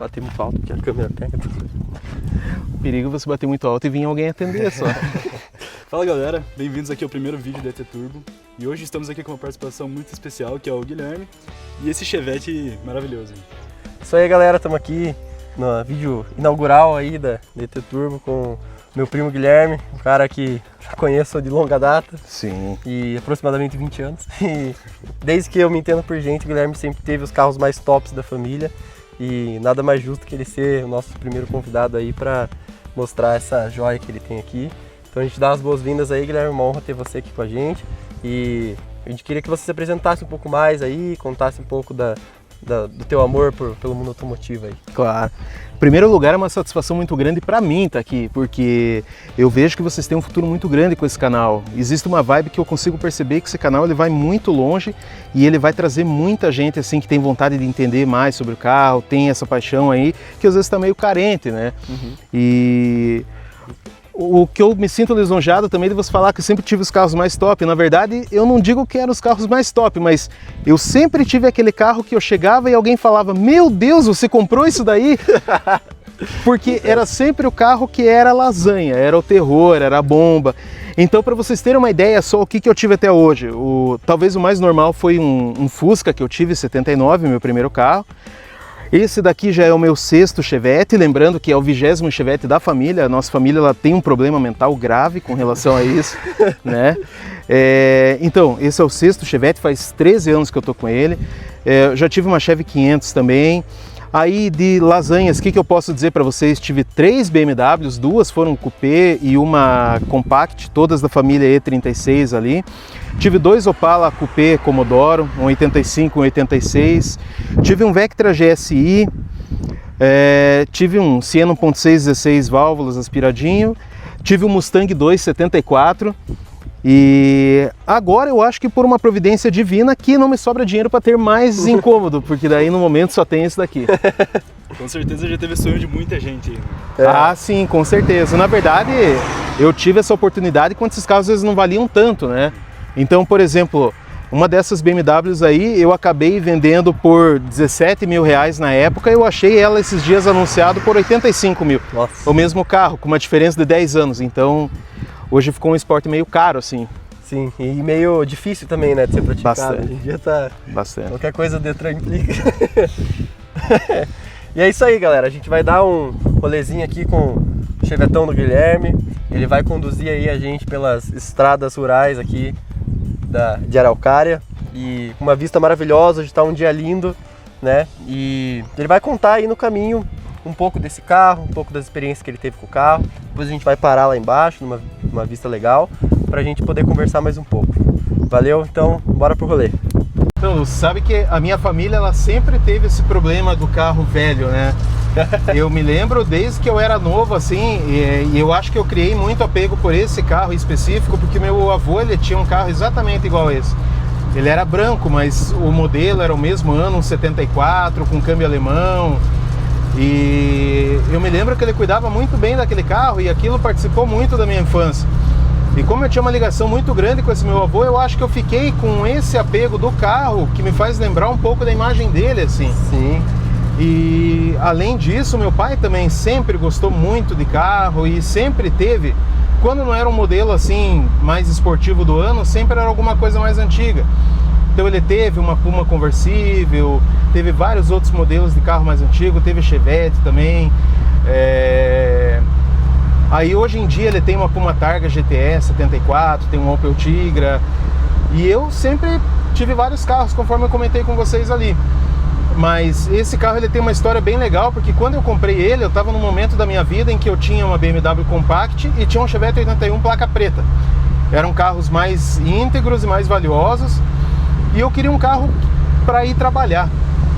bater muito alto, porque a câmera pega. O perigo é você bater muito alto e vir alguém atender só. Fala galera, bem-vindos aqui ao primeiro vídeo da ET Turbo. E hoje estamos aqui com uma participação muito especial, que é o Guilherme, e esse Chevette maravilhoso. Isso aí galera, estamos aqui no vídeo inaugural aí da ET Turbo com meu primo Guilherme, um cara que já conheço de longa data. Sim. E aproximadamente 20 anos. E desde que eu me entendo por gente, o Guilherme sempre teve os carros mais tops da família. E nada mais justo que ele ser o nosso primeiro convidado aí para mostrar essa joia que ele tem aqui. Então a gente dá as boas-vindas aí, Guilherme, uma honra ter você aqui com a gente. E a gente queria que você se apresentasse um pouco mais aí, contasse um pouco do teu amor pelo mundo automotivo aí. Claro. Em primeiro lugar, é uma satisfação muito grande para mim estar aqui, porque eu vejo que vocês têm um futuro muito grande com esse canal. Existe uma vibe que eu consigo perceber que esse canal ele vai muito longe e ele vai trazer muita gente assim que tem vontade de entender mais sobre o carro, tem essa paixão aí, que às vezes está meio carente, né? E o que eu me sinto lisonjeado também de você falar que eu sempre tive os carros mais top. Na verdade, eu não digo que eram os carros mais top, mas eu sempre tive aquele carro que eu chegava e alguém falava: meu Deus, você comprou isso daí? Porque era sempre o carro que era lasanha, era o terror, era a bomba. Então, para vocês terem uma ideia só o que eu tive até hoje, talvez o mais normal foi um Fusca que eu tive em 79, meu primeiro carro. Esse daqui já é o meu 6º Chevette, lembrando que é o 20º Chevette da família. A nossa família ela tem um problema mental grave com relação a isso, né? Então, esse é o 6º Chevette, faz 13 anos que eu tô com ele. Eu já tive uma Chevy 500 também. Aí de lasanhas, o que eu posso dizer para vocês? Tive 3 BMWs, 2 foram coupé e uma compact, todas da família E36 ali. Tive 2 Opala coupé Commodoro, um 85 e um 86. Tive um Vectra GSI, tive um Siena 1.6 16 válvulas aspiradinho. Tive um Mustang 2 74. E agora eu acho que por uma providência divina que não me sobra dinheiro para ter mais incômodo, porque daí no momento só tem esse daqui. Com certeza já teve sonho de muita gente aí. Ah, sim, com certeza. Na verdade, eu tive essa oportunidade quando esses carros às vezes não valiam tanto, né? Então, por exemplo, uma dessas BMWs aí eu acabei vendendo por 17 mil reais na época. Eu achei ela esses dias anunciado por 85 mil. Nossa. O mesmo carro, com uma diferença de 10 anos. Então, hoje ficou um esporte meio caro, assim. Sim, e meio difícil também, né, de ser praticado. Bastante. Hoje em dia tá... Bastante. Qualquer coisa o Detran implica. E é isso aí, galera. A gente vai dar um rolezinho aqui com o Chevetão do Guilherme. Ele vai conduzir aí a gente pelas estradas rurais aqui de Araucária. E com uma vista maravilhosa, hoje tá um dia lindo, né? E ele vai contar aí no caminho um pouco desse carro, um pouco das experiências que ele teve com o carro. Depois a gente vai parar lá embaixo, numa vista legal, pra gente poder conversar mais um pouco. Valeu? Então, bora pro rolê. Então, sabe que a minha família ela sempre teve esse problema do carro velho, né? Eu me lembro desde que eu era novo, assim, e eu acho que eu criei muito apego por esse carro em específico, porque meu avô ele tinha um carro exatamente igual a esse. Ele era branco, mas o modelo era o mesmo ano, um 74, com câmbio alemão. E eu me lembro que ele cuidava muito bem daquele carro e aquilo participou muito da minha infância. E como eu tinha uma ligação muito grande com esse meu avô, eu acho que eu fiquei com esse apego do carro que me faz lembrar um pouco da imagem dele, assim. Sim. E além disso, meu pai também sempre gostou muito de carro e sempre teve, quando não era um modelo assim mais esportivo do ano, sempre era alguma coisa mais antiga. Então ele teve uma Puma conversível, teve vários outros modelos de carro mais antigo, teve Chevette também. Aí hoje em dia ele tem uma Puma Targa GTE 74, tem um Opel Tigra. E eu sempre tive vários carros, conforme eu comentei com vocês ali. Mas esse carro ele tem uma história bem legal, porque quando eu comprei ele, eu estava num momento da minha vida em que eu tinha uma BMW Compact e tinha um Chevette 81 placa preta. Eram carros mais íntegros e mais valiosos. E eu queria um carro para ir trabalhar.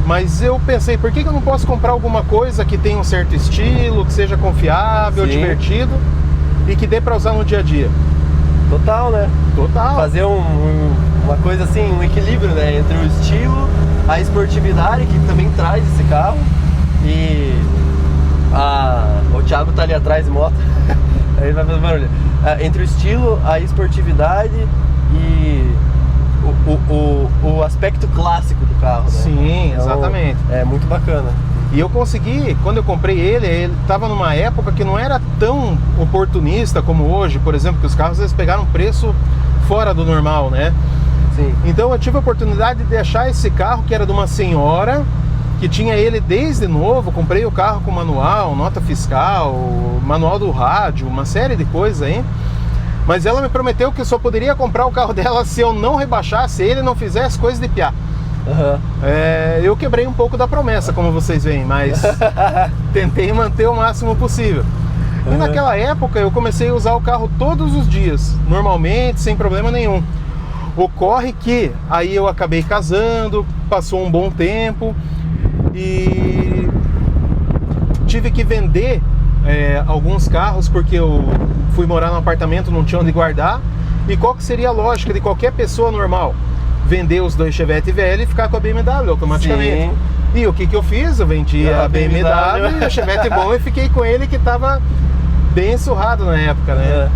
Mas eu pensei, por que eu não posso comprar alguma coisa que tenha um certo estilo, que seja confiável, Sim. divertido e que dê para usar no dia a dia? Total, né? Total. Fazer uma coisa assim, um equilíbrio, né? Entre o estilo, a esportividade que também traz esse carro e o Thiago tá ali atrás de moto. Aí vai fazer barulho. Entre o estilo, a esportividade e o aspecto clássico do carro, né? Sim, então, exatamente. É muito bacana. E eu consegui, quando eu comprei ele estava numa época que não era tão oportunista como hoje, por exemplo, que os carros eles pegaram um preço fora do normal, né? Sim. Então eu tive a oportunidade de achar esse carro que era de uma senhora que tinha ele desde novo. Comprei o carro com manual, nota fiscal, manual do rádio, uma série de coisas aí. Mas ela me prometeu que eu só poderia comprar o carro dela se eu não rebaixasse ele e não fizesse coisas de piá. Uhum. Eu quebrei um pouco da promessa, como vocês veem, mas tentei manter o máximo possível. E naquela época eu comecei a usar o carro todos os dias, normalmente, sem problema nenhum. Ocorre que aí eu acabei casando, passou um bom tempo e tive que vender alguns carros porque eu fui morar num apartamento, não tinha onde guardar. E qual que seria a lógica de qualquer pessoa normal? Vender os dois Chevette velho e ficar com a BMW automaticamente. Sim. E o que eu fiz? Eu vendi a BMW e o Chevette bom e fiquei com ele que estava bem surrado na época, né?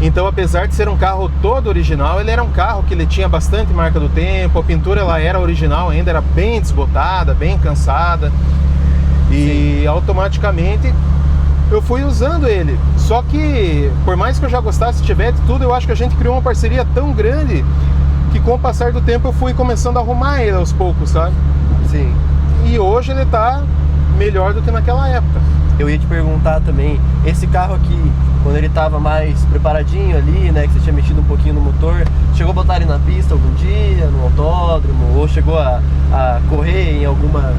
Então, apesar de ser um carro todo original, ele era um carro que ele tinha bastante marca do tempo, a pintura ela era original ainda, era bem desbotada, bem cansada. E automaticamente eu fui usando ele. Só que, por mais que eu já gostasse de Chevette tudo, eu acho que a gente criou uma parceria tão grande que com o passar do tempo eu fui começando a arrumar ele aos poucos, sabe? Sim. E hoje ele tá melhor do que naquela época. Eu ia te perguntar também, esse carro aqui, quando ele tava mais preparadinho ali, né, que você tinha mexido um pouquinho no motor, chegou a botar ele na pista algum dia, no autódromo, ou chegou a correr em alguma...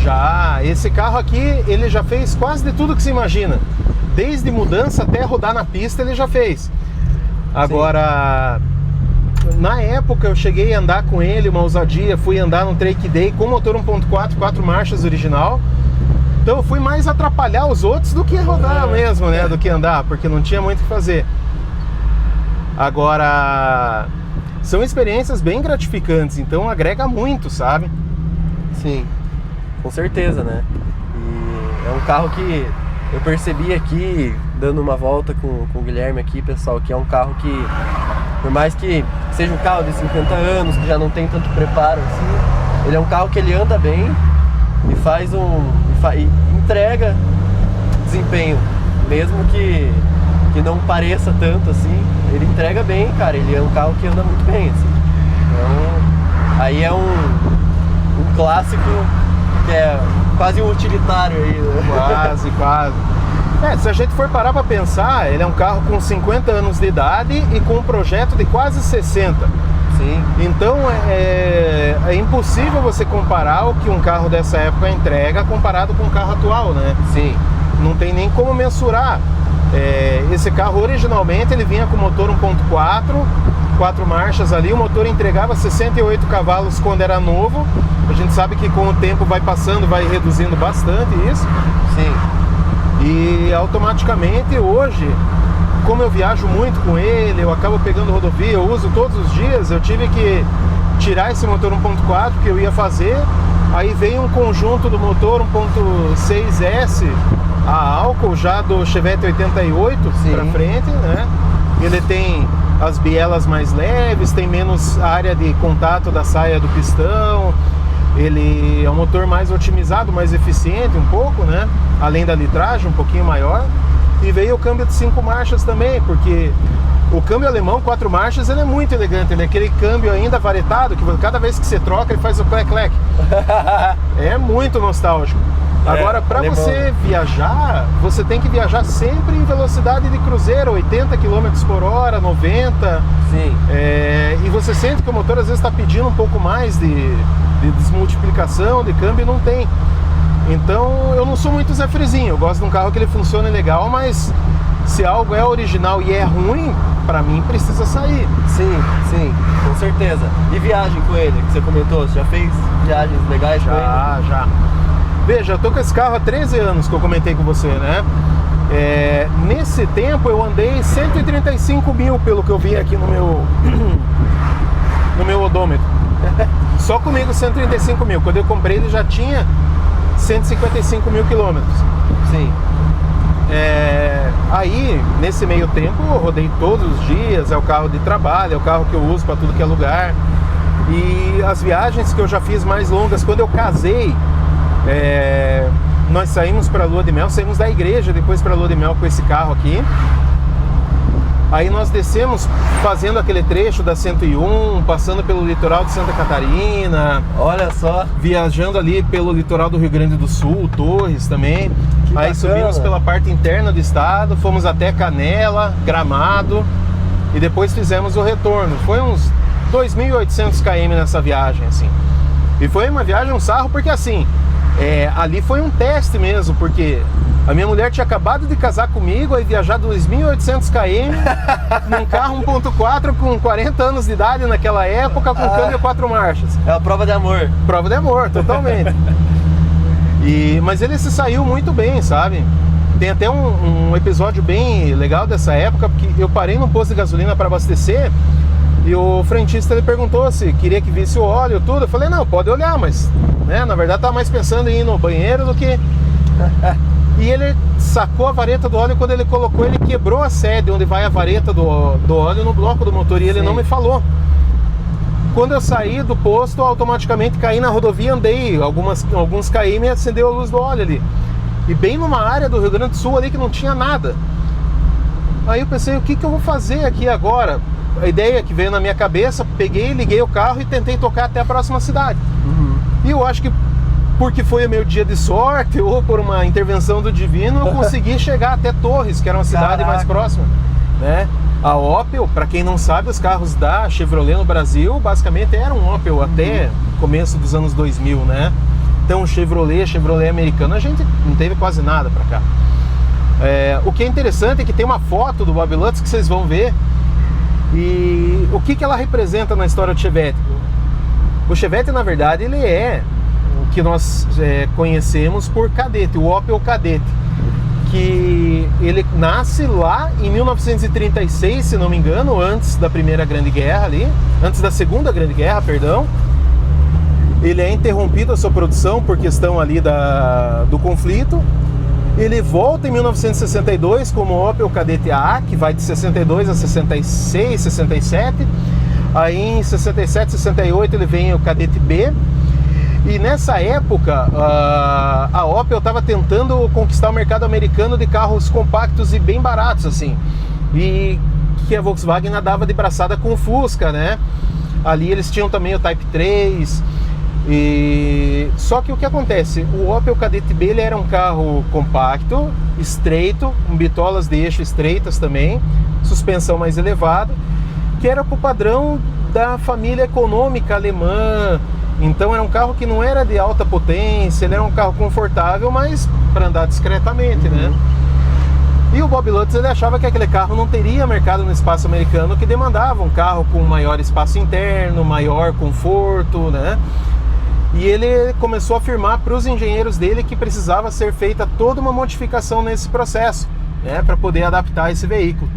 Já, esse carro aqui, ele já fez quase de tudo que se imagina. Desde mudança até rodar na pista ele já fez. Agora... Sim. Na época eu cheguei a andar com ele, uma ousadia, fui andar num Trake Day com motor 1.4, 4 marchas original. Então eu fui mais atrapalhar os outros do que rodar mesmo, né? Do que andar, porque não tinha muito o que fazer. Agora, são experiências bem gratificantes, então agrega muito, sabe? Sim, com certeza, né? E é um carro que eu percebi aqui, dando uma volta com o Guilherme aqui, pessoal, que é um carro que, por mais que seja um carro de 50 anos, que já não tem tanto preparo assim, ele é um carro que ele anda bem e faz e entrega desempenho, mesmo que não pareça tanto assim, ele entrega bem, cara, ele é um carro que anda muito bem, assim. Então, aí é um clássico que é quase um utilitário aí, né? Quase. Se a gente for parar para pensar, ele é um carro com 50 anos de idade e com um projeto de quase 60. Sim. Então é impossível você comparar o que um carro dessa época entrega comparado com um carro atual, né? Sim. Não tem nem como mensurar. Esse carro originalmente ele vinha com motor 1.4, 4 marchas ali, o motor entregava 68 cavalos quando era novo. A gente sabe que com o tempo vai passando, vai reduzindo bastante isso. Sim. E automaticamente hoje, como eu viajo muito com ele, eu acabo pegando rodovia, eu uso todos os dias, eu tive que tirar esse motor 1.4 que eu ia fazer. Aí veio um conjunto do motor 1.6S a álcool já do Chevette 88 para frente, né? Ele tem as bielas mais leves, tem menos área de contato da saia do pistão. Ele é um motor mais otimizado, mais eficiente um pouco, né? Além da litragem, um pouquinho maior. E veio o câmbio de 5 marchas também, porque o câmbio alemão 4 marchas ele é muito elegante, ele é aquele câmbio ainda varetado, que cada vez que você troca ele faz o clec-clec. É muito nostálgico. Agora, para você viajar, você tem que viajar sempre em velocidade de cruzeiro, 80 km por hora, 90. Sim. E você sente que o motor às vezes está pedindo um pouco mais de desmultiplicação de câmbio e não tem. Então eu não sou muito Zé Frezinho, eu gosto de um carro que ele funcione legal, mas se algo é original e é ruim, pra mim precisa sair. Sim, com certeza. E viagem com ele, que você comentou, você já fez viagens legais com ele? Já. Veja, eu tô com esse carro há 13 anos que eu comentei com você, né? Nesse tempo eu andei 135 mil, pelo que eu vi aqui no meu odômetro. Só comigo 135 mil. Quando eu comprei ele já tinha 155 mil quilômetros. Sim. Aí, nesse meio tempo, eu rodei todos os dias. É o carro de trabalho, é o carro que eu uso para tudo que é lugar. E as viagens que eu já fiz mais longas, quando eu casei, Nós saímos para a lua de mel, saímos da igreja depois para a lua de mel com esse carro aqui. Aí nós descemos fazendo aquele trecho da 101, passando pelo litoral de Santa Catarina. Olha só. Viajando ali pelo litoral do Rio Grande do Sul, Torres também. Que aí bacana. subimos pela parte interna do estado, fomos até Canela, Gramado e depois fizemos o retorno. Foi uns 2.800 km nessa viagem, assim. E foi uma viagem, um sarro, porque assim, ali foi um teste mesmo, porque a minha mulher tinha acabado de casar comigo, aí viajar 2.800 km num carro 1.4 com 40 anos de idade naquela época, com câmbio 4 marchas. É uma prova de amor. Prova de amor, totalmente. Mas ele se saiu muito bem, sabe? Tem até um episódio bem legal dessa época, porque eu parei num posto de gasolina para abastecer e o frentista ele perguntou se queria que visse o óleo e tudo. Eu falei, não, pode olhar, mas né, na verdade estava mais pensando em ir no banheiro do que... E ele sacou a vareta do óleo, e quando ele colocou, ele quebrou a sede onde vai a vareta do óleo no bloco do motor, e ele não me falou. Quando eu saí do posto, automaticamente caí na rodovia, andei alguns km e acendeu a luz do óleo ali. E bem numa área do Rio Grande do Sul ali que não tinha nada. Aí eu pensei, o que eu vou fazer aqui agora? A ideia que veio na minha cabeça, peguei, liguei o carro e tentei tocar até a próxima cidade. E eu acho que porque foi o meu dia de sorte ou por uma intervenção do divino, eu consegui chegar até Torres, que era uma cidade mais próxima, né? A Opel, para quem não sabe, os carros da Chevrolet no Brasil basicamente eram Opel até começo dos anos 2000, né? Então Chevrolet americano, a gente não teve quase nada para cá. O que é interessante é que tem uma foto do Bob Lutz que vocês vão ver, e o que ela representa na história do Chevette? O Chevette, na verdade, ele é o que nós conhecemos por Kadett, o Opel Kadett, que ele nasce lá em 1936, se não me engano, antes da Primeira Grande Guerra ali, antes da Segunda Grande Guerra, perdão. Ele é interrompido a sua produção por questão ali do conflito. Ele volta em 1962 como Opel Kadett A, que vai de 62 a 66, 67. Aí em 67, 68 ele vem o Kadett B. E nessa época a Opel estava tentando conquistar o mercado americano de carros compactos e bem baratos, assim. E que a Volkswagen nadava de braçada com o Fusca, né? Ali eles tinham também o Type 3. Só que o que acontece? O Opel Kadett B ele era um carro compacto, estreito, com bitolas de eixo estreitas também, suspensão mais elevada, que era para o padrão da família econômica alemã. Então era um carro que não era de alta potência, ele era um carro confortável, mas para andar discretamente, né? E o Bob Lutz ele achava que aquele carro não teria mercado no espaço americano, que demandava um carro com maior espaço interno, maior conforto, né? E ele começou a afirmar para os engenheiros dele que precisava ser feita toda uma modificação nesse processo, né, para poder adaptar esse veículo.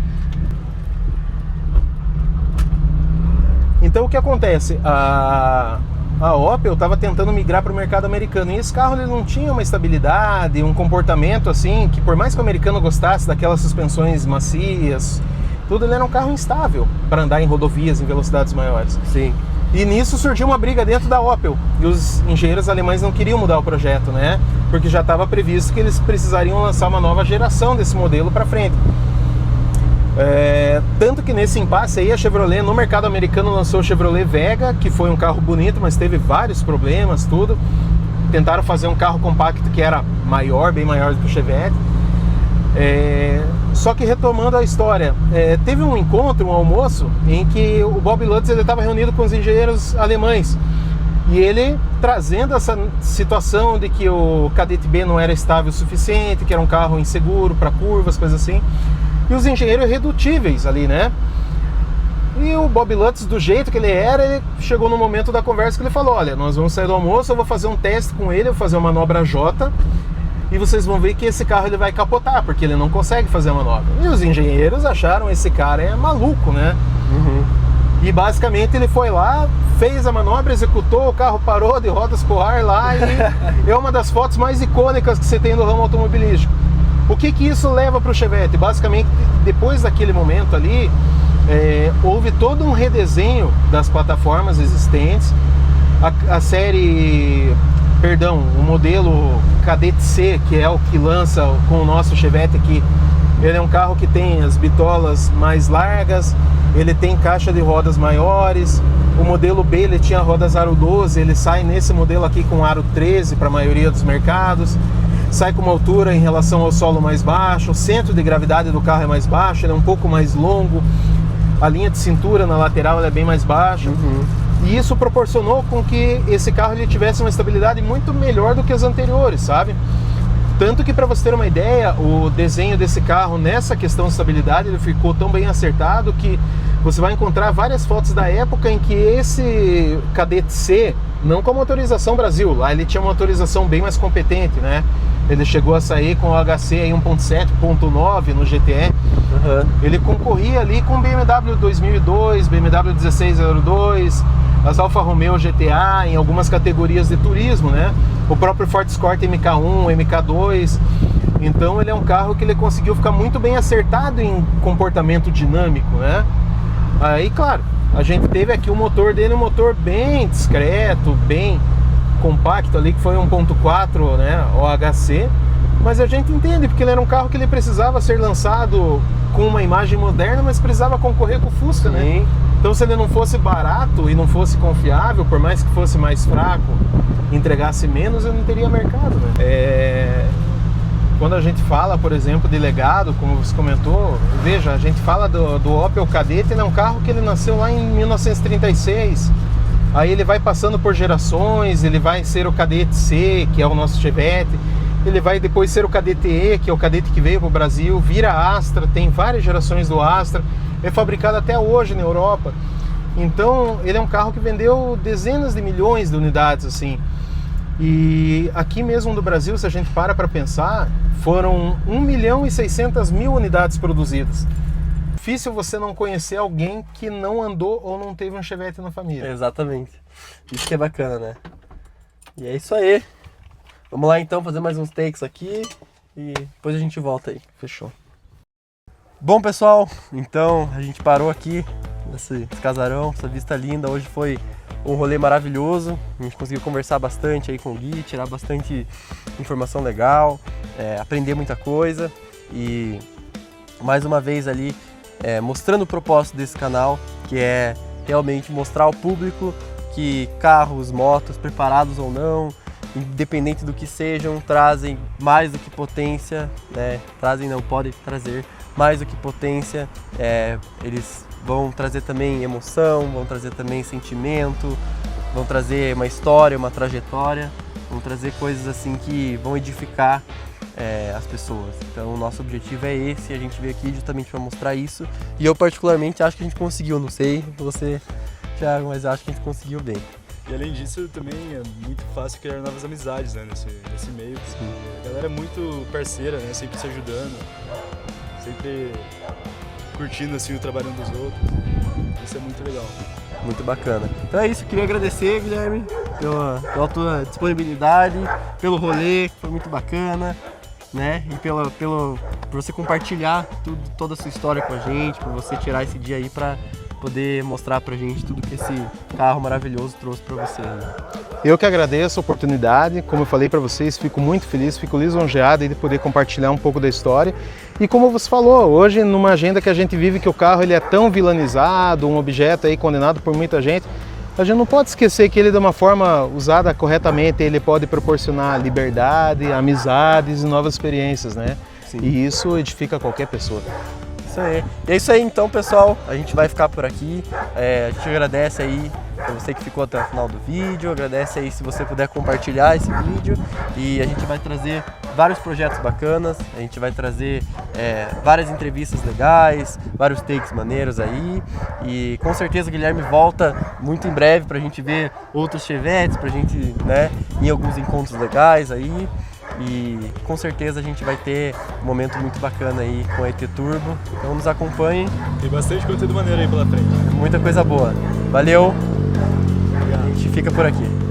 Então o que acontece? A Opel estava tentando migrar para o mercado americano, e esse carro ele não tinha uma estabilidade, um comportamento assim, que por mais que o americano gostasse daquelas suspensões macias, tudo, ele era um carro instável para andar em rodovias em velocidades maiores. Sim. E nisso surgiu uma briga dentro da Opel, e os engenheiros alemães não queriam mudar o projeto, né? Porque já estava previsto que eles precisariam lançar uma nova geração desse modelo para frente. Tanto que nesse impasse aí a Chevrolet no mercado americano lançou o Chevrolet Vega, que foi um carro bonito, mas teve vários problemas, tudo. Tentaram fazer um carro compacto que era maior, bem maior do que o Chevette. Só que retomando a história, teve um encontro, um almoço, em que o Bob Lutz estava reunido com os engenheiros alemães. E ele trazendo essa situação de que o Kadett B não era estável o suficiente, que era um carro inseguro para curvas, coisas assim. E os engenheiros irredutíveis ali, né? E o Bob Lutz, do jeito que ele era, ele chegou no momento da conversa que ele falou: olha, nós vamos sair do almoço, eu vou fazer um teste com ele, eu vou fazer uma manobra J, e vocês vão ver que esse carro ele vai capotar, porque ele não consegue fazer a manobra. E os engenheiros acharam esse cara maluco, né? E basicamente ele foi lá, fez a manobra, executou, o carro parou de rodas pro ar lá, e é uma das fotos mais icônicas que você tem no ramo automobilístico. O que isso leva para o Chevette? Basicamente, depois daquele momento ali, houve todo um redesenho das plataformas existentes. A série perdão, o modelo Cadete C, que é o que lança com o nosso Chevette aqui. Ele é um carro que tem as bitolas mais largas, ele tem caixa de rodas maiores. O modelo B, ele tinha rodas aro 12, ele sai nesse modelo aqui com aro 13 para a maioria dos mercados. Sai com uma altura em relação ao solo mais baixo, o centro de gravidade do carro é mais baixo, ele é um pouco mais longo. A linha de cintura na lateral ela é bem mais baixa. E isso proporcionou com que esse carro ele tivesse uma estabilidade muito melhor do que as anteriores, sabe? Tanto que, para você ter uma ideia, o desenho desse carro nessa questão de estabilidade ele ficou tão bem acertado que você vai encontrar várias fotos da época em que esse Cadete C, não com a motorização Brasil, lá ele tinha uma motorização bem mais competente, né? Ele chegou a sair com o HC aí 1.7, 1.9 no GTE. Ele concorria ali com BMW 2002, BMW 1602, as Alfa Romeo GTA, em algumas categorias de turismo, né? O próprio Ford Escort MK1, MK2. Então ele é um carro que ele conseguiu ficar muito bem acertado em comportamento dinâmico, né? Aí, claro, a gente teve aqui o motor dele, um motor bem discreto, bem compacto ali, que foi 1.4, né, OHC, mas a gente entende, porque ele era um carro que ele precisava ser lançado com uma imagem moderna, mas precisava concorrer com o Fusca, né? Então se ele não fosse barato e não fosse confiável, por mais que fosse mais fraco, entregasse menos, ele não teria mercado, né? Quando a gente fala, por exemplo, de legado, como você comentou, veja, a gente fala do Opel Kadett, ele é um carro que ele nasceu lá em 1936, aí ele vai passando por gerações, ele vai ser o Cadete C, que é o nosso Chevette, ele vai depois ser o Cadete E, que é o Cadete que veio para o Brasil, vira Astra, tem várias gerações do Astra, é fabricado até hoje na Europa. Então ele é um carro que vendeu dezenas de milhões de unidades, assim. E aqui mesmo no Brasil, se a gente para pensar, foram 1.600.000 unidades produzidas. Difícil você não conhecer alguém que não andou ou não teve um Chevette na família. Exatamente. Isso que é bacana, né? E é isso aí. Vamos lá então fazer mais uns takes aqui e depois a gente volta aí. Fechou. Bom, pessoal, então a gente parou aqui nesse casarão, essa vista linda. Hoje foi um rolê maravilhoso. A gente conseguiu conversar bastante aí com o Gui, tirar bastante informação legal, aprender muita coisa e mais uma vez ali mostrando o propósito desse canal, que é realmente mostrar ao público que carros, motos, preparados ou não, independente do que sejam, trazem mais do que potência, né? Podem trazer mais do que potência, eles vão trazer também emoção, vão trazer também sentimento, vão trazer uma história, uma trajetória, vão trazer coisas assim que vão edificar as pessoas. Então o nosso objetivo é esse, a gente veio aqui justamente para mostrar isso e eu particularmente acho que a gente conseguiu, não sei você, Thiago, mas acho que a gente conseguiu bem. E além disso também é muito fácil criar novas amizades, né, nesse meio, porque a galera é muito parceira, né, sempre se ajudando, sempre curtindo assim o trabalho dos outros, isso é muito legal. Muito bacana. Então é isso, queria agradecer, Guilherme, pela tua disponibilidade, pelo rolê, que foi muito bacana, né? E por você compartilhar toda a sua história com a gente, por você tirar esse dia aí pra poder mostrar pra gente tudo que esse carro maravilhoso trouxe pra você. Eu que agradeço a oportunidade, como eu falei para vocês, fico muito feliz, fico lisonjeado de poder compartilhar um pouco da história. E como você falou, hoje numa agenda que a gente vive que o carro ele é tão vilanizado, um objeto aí condenado por muita gente, a gente não pode esquecer que ele de uma forma usada corretamente, ele pode proporcionar liberdade, amizades e novas experiências, né? Sim. E isso edifica qualquer pessoa. Isso aí. E é isso aí então, pessoal, a gente vai ficar por aqui, a gente agradece aí pra você que ficou até o final do vídeo, agradece aí se você puder compartilhar esse vídeo e a gente vai trazer vários projetos bacanas, a gente vai trazer várias entrevistas legais, vários takes maneiros aí e com certeza o Guilherme volta muito em breve pra gente ver outros Chevettes, pra gente, né, ir em alguns encontros legais aí. E com certeza a gente vai ter um momento muito bacana aí com a ET Turbo, então nos acompanhem. Tem bastante conteúdo maneiro aí pela frente. Muita coisa boa. Valeu, a gente fica por aqui.